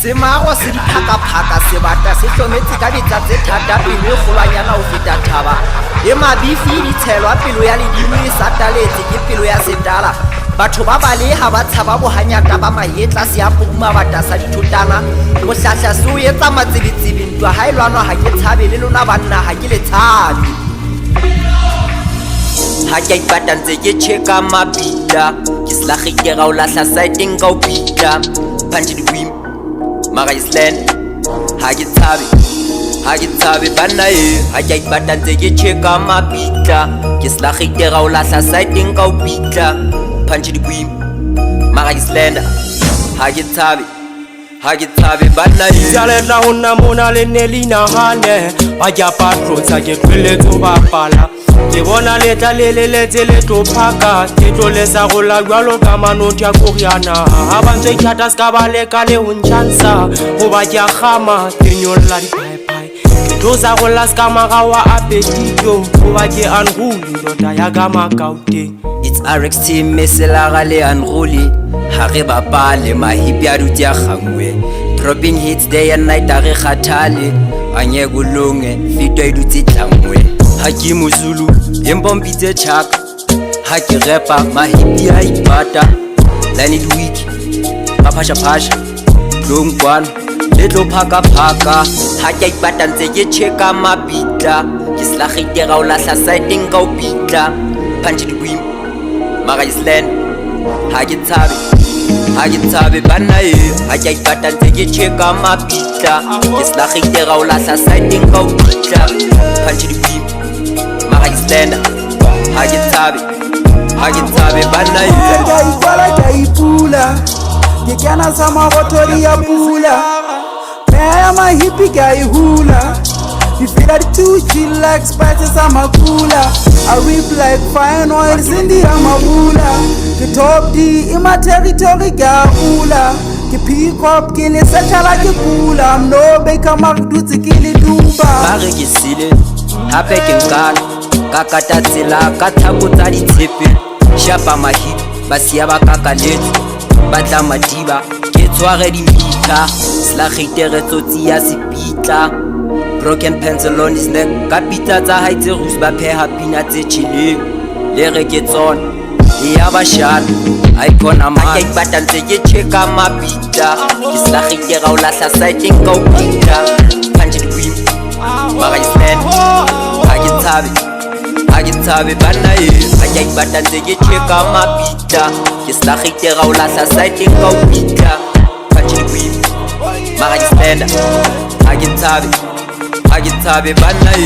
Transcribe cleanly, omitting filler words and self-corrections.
Semago se diphaka-phaka sebata se hlometse ka ditsa tse thata pelo e kgolwanyana ho feta thaba e mabifi ditshelwa pelo ya ledimo e sataletse ke pelo ya setala batho ba baleha ba tshaba bohanyata ba mahetla se a puma batasa dithotana bohlahla se o etsa matsebetsebe ntwa ha e lwanwa ha ke tshabe le lona banna ha ke le tshabe ha ke ipata ntse ke checka mabita ke slagite ga o lahla sighting ka o pita punch the beam mara island ha ke tshabe banna e ha ke ipata ntse ke checka mabita ke slagite ga o lahla sighting ka o pita punch the beam mara island ha ke tshabe banna e Jalela hona mona le nelina hane ba ja patrotsa ke tleletso ba pala ke bona letla le tlo phaka ke tlo lesa go la jwalo ka manoti ya Koreana ha ba ntse thata ska ba le ka le ho nchansa go ba ke gama ke nyolla di pai ke tlosa go la ska magawa apetito go ba ke unruly ndota ya ga makaute. It's RX team mesela gale unruly ha re bapale mahipi a dutya gangwe dropping hits day and night a re khathale anye kulunge fito e dutse tlangwe ha ke mozulu empompitse chaka ha ke repa mahipi a ipata line it week ba phasha long kwana le tlo phaka ha ke ipata ntse ke checka mabita ke slagite ga o lahla sighting ka o pitla punch the beam mara island ha ke tshabe banna e ha ke ipata ntse ke checka mabita ke slagite ga o lahla sighting ka o pitla punch the beam mara island ha ke tshabe banna e ke ipala ke ipula ke kana sa magothori ya pula ya mahipi ke a hula. You feel like too chill like spices I'm a cooler. I whip like fine oils in the amabula. The top D in my territory gahula. Ke pick up ke le setala ke kula. I'm no baker mark dutse ke le duba. Ba re ke sile hape ke nkana ka kata tsela ka thako tsa ditshepe shapa mahip ba sia ba kakaletse ba tla madiba ke tsware di mita slagite re tsotsi ya sepitla broken pencil on his neck kapita tsa haitse rus ba pheha pina tse chilling le re ke tsona ya ba shana icon ama ke ipata ntse ke checka mabita ke slagite ga o lahla sighting ka o pita punch the beam mara island ha ke tshabe banna e ha ke ipata ntse ke checka mabita ke slagite ga o lahla sighting ka o pita punch the beam mara island ha ke tshabe banna e